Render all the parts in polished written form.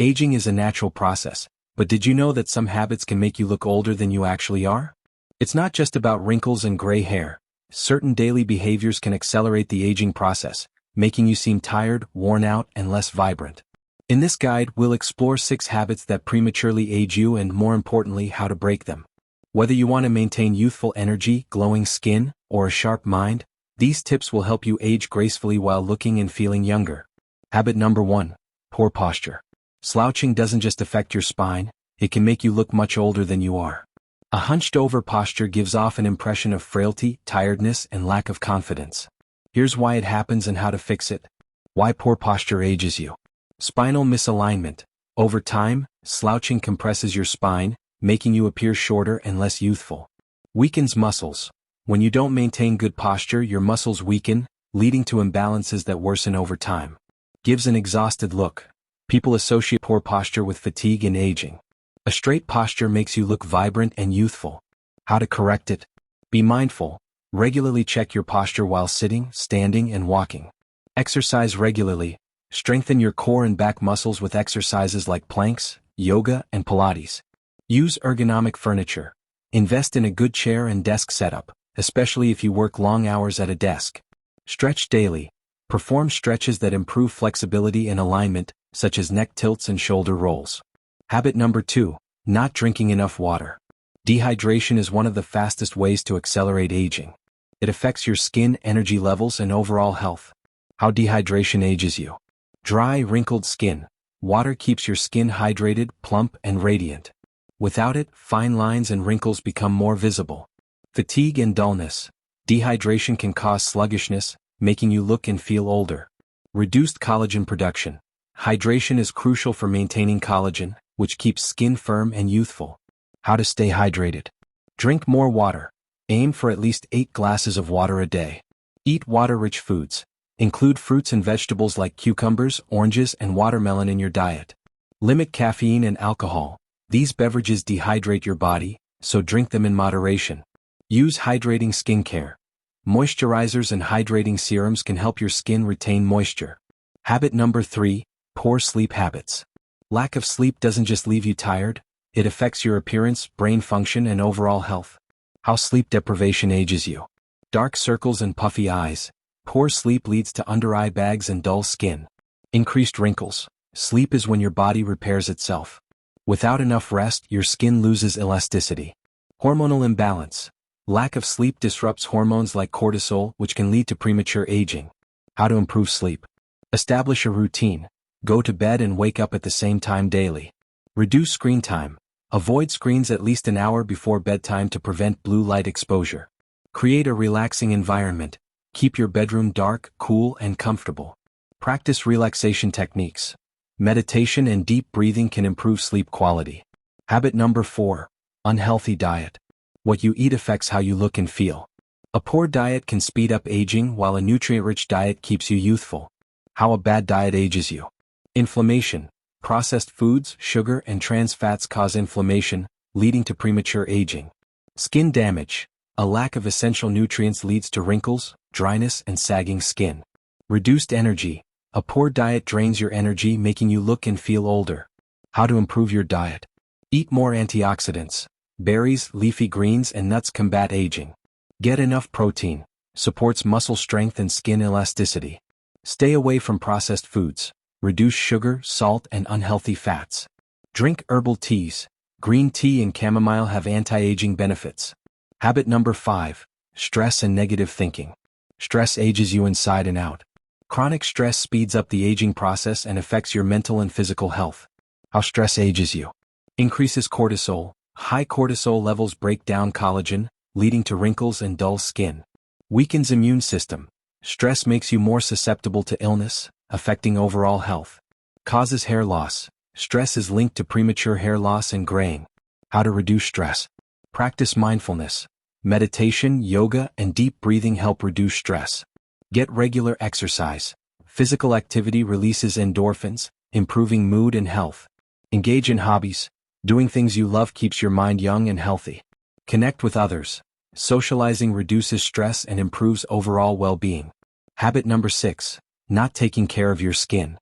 Aging is a natural process, but did you know that some habits can make you look older than you actually are? It's not just about wrinkles and gray hair. Certain daily behaviors can accelerate the aging process, making you seem tired, worn out, and less vibrant. In this guide, we'll explore 6 habits that prematurely age you and, more importantly, how to break them. Whether you want to maintain youthful energy, glowing skin, or a sharp mind, these tips will help you age gracefully while looking and feeling younger. Habit number 1. Poor posture. Slouching doesn't just affect your spine, it can make you look much older than you are. A hunched-over posture gives off an impression of frailty, tiredness, and lack of confidence. Here's why it happens and how to fix it. Why poor posture ages you. Spinal misalignment. Over time, slouching compresses your spine, making you appear shorter and less youthful. Weakens muscles. When you don't maintain good posture, your muscles weaken, leading to imbalances that worsen over time. Gives an exhausted look. People associate poor posture with fatigue and aging. A straight posture makes you look vibrant and youthful. How to correct it? Be mindful. Regularly check your posture while sitting, standing, and walking. Exercise regularly. Strengthen your core and back muscles with exercises like planks, yoga, and Pilates. Use ergonomic furniture. Invest in a good chair and desk setup, especially if you work long hours at a desk. Stretch daily. Perform stretches that improve flexibility and alignment, such as neck tilts and shoulder rolls. Habit number 2. Not drinking enough water. Dehydration is one of the fastest ways to accelerate aging. It affects your skin, energy levels, and overall health. How dehydration ages you. Dry, wrinkled skin. Water keeps your skin hydrated, plump, and radiant. Without it, fine lines and wrinkles become more visible. Fatigue and dullness. Dehydration can cause sluggishness, making you look and feel older. Reduced collagen production. Hydration is crucial for maintaining collagen, which keeps skin firm and youthful. How to stay hydrated. Drink more water. Aim for at least 8 glasses of water a day. Eat water-rich foods. Include fruits and vegetables like cucumbers, oranges, and watermelon in your diet. Limit caffeine and alcohol. These beverages dehydrate your body, so drink them in moderation. Use hydrating skincare. Moisturizers and hydrating serums can help your skin retain moisture. Habit number 3. Poor sleep habits. Lack of sleep doesn't just leave you tired, it affects your appearance, brain function, and overall health. How sleep deprivation ages you. Dark circles and puffy eyes. Poor sleep leads to under-eye bags and dull skin. Increased wrinkles. Sleep is when your body repairs itself. Without enough rest, your skin loses elasticity. Hormonal imbalance. Lack of sleep disrupts hormones like cortisol, which can lead to premature aging. How to improve sleep. Establish a routine. Go to bed and wake up at the same time daily. Reduce screen time. Avoid screens at least an hour before bedtime to prevent blue light exposure. Create a relaxing environment. Keep your bedroom dark, cool, and comfortable. Practice relaxation techniques. Meditation and deep breathing can improve sleep quality. Habit number 4. Unhealthy diet. What you eat affects how you look and feel. A poor diet can speed up aging, while a nutrient-rich diet keeps you youthful. How a bad diet ages you. Inflammation. Processed foods, sugar, and trans fats cause inflammation, leading to premature aging. Skin damage. A lack of essential nutrients leads to wrinkles, dryness, and sagging skin. Reduced energy. A poor diet drains your energy, making you look and feel older. How to improve your diet. Eat more antioxidants. Berries, leafy greens, and nuts combat aging. Get enough protein. Supports muscle strength and skin elasticity. Stay away from processed foods. Reduce sugar, salt, and unhealthy fats. Drink herbal teas. Green tea and chamomile have anti-aging benefits. Habit number 5. Stress and negative thinking. Stress ages you inside and out. Chronic stress speeds up the aging process and affects your mental and physical health. How stress ages you. Increases cortisol. High cortisol levels break down collagen, leading to wrinkles and dull skin. Weakens immune system. Stress makes you more susceptible to illness, affecting overall health. Causes hair loss. Stress is linked to premature hair loss and graying. How to reduce stress. Practice mindfulness. Meditation, yoga, and deep breathing help reduce stress. Get regular exercise. Physical activity releases endorphins, improving mood and health. Engage in hobbies. Doing things you love keeps your mind young and healthy. Connect with others. Socializing reduces stress and improves overall well-being. Habit number 6. Not taking care of your skin.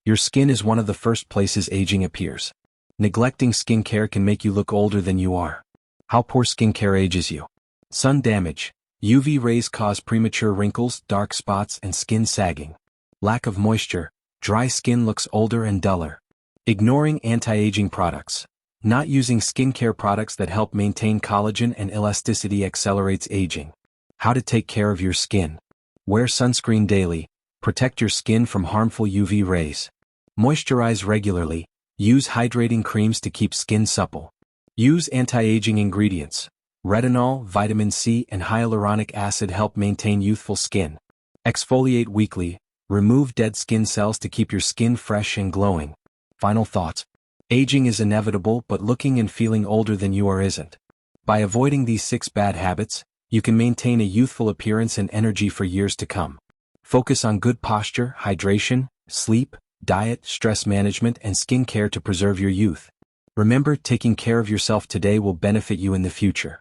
Your skin is one of the first places aging appears. Neglecting skincare can make you look older than you are. How poor skincare ages you. Sun damage. UV rays cause premature wrinkles, dark spots, and skin sagging. Lack of moisture. Dry skin looks older and duller. Ignoring anti-aging products. Not using skincare products that help maintain collagen and elasticity accelerates aging. How to take care of your skin. Wear sunscreen daily. Protect your skin from harmful UV rays. Moisturize regularly. Use hydrating creams to keep skin supple. Use anti-aging ingredients. Retinol, vitamin C, and hyaluronic acid help maintain youthful skin. Exfoliate weekly. Remove dead skin cells to keep your skin fresh and glowing. Final thoughts. Aging is inevitable, but looking and feeling older than you are isn't. By avoiding these 6 bad habits, you can maintain a youthful appearance and energy for years to come. Focus on good posture, hydration, sleep, diet, stress management, and skincare to preserve your youth. Remember, taking care of yourself today will benefit you in the future.